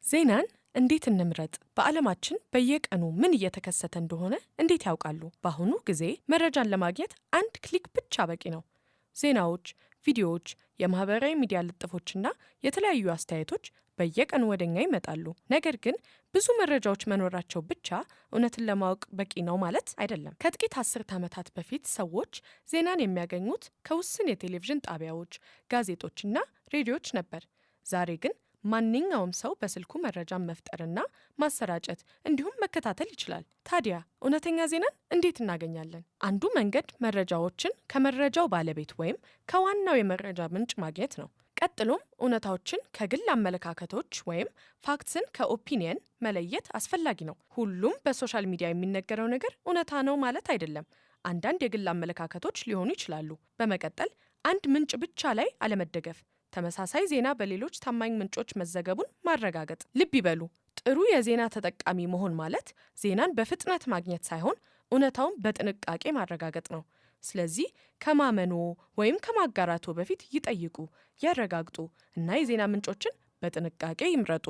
ዜናን እንዴት እንምረጥ? በዓለማችን በየቀኑ ምን እየተከሰተ እንደሆነ እንዴት ያውቃሉ? በአሁኑ ጊዜ መረጃን ለማግኘት አንድ ክሊክ ብቻ በቂ ነው። ዜናዎች፣ ቪዲዮዎች፣ የማህበራዊ ሚዲያ ልጥፎችና የተለያዩ አስተያየቶች በየቀኑ ወደኛ ይመጣሉ። ነገር ግን ብዙ መረጃዎች መኖራቸው ብቻ እውነትን ለማወቅ በቂ ነው ማለት አይደለም። ከጥቂት አስርት ዓመታት በፊት ሰዎች ዜናን የሚያገኙት ከውስን የቴሌቪዥን ጣቢያዎች፣ ጋዜጦችና ሬዲዮዎች ነበር። ዛሬ ግን ማንኛውም ሰው በስልኩ መረጃን መፍጠርና ማሰራጨት እንዲሁም መከታተል ይችላል። ታዲያ እውነተኛ ዜናን እንዴት እናገኛለን? አንዱ መንገድ መረጃዎችን ከመረጃው ባለቤት ወይም ከዋናው የመረጃ ምንጭ ማግኘት ነው። ቀጥሎም እውነታዎችን ከግል አመለካከቶች ወይም ፋክትስን ከኦፒኒየን መለየት አስፈላጊ ነው። ሁሉም በሶሻል ሚዲያ የሚነገረው ነገር እውነታ ነው ማለት አይደለም። አንዳንድ የግል አመለካከቶች ሊሆኑ ይችላሉ። በመቀጠል አንድ ምንጭ ብቻ ላይ አለመደገፍ፣ ተመሳሳይ ዜና በሌሎች ታማኝ ምንጮች መዘገቡን ማረጋገጥ። ልብ ይበሉ፣ ጥሩ የዜና ተጠቃሚ መሆን ማለት ዜናን በፍጥነት ማግኘት ሳይሆን እውነታውን በጥንቃቄ ማረጋገጥ ነው። ስለዚህ ከማመኖ ወይም ከማጋራቶ በፊት ይጠይቁ፣ ያረጋግጡ እና የዜና ምንጮችን በጥንቃቄ ይምረጡ።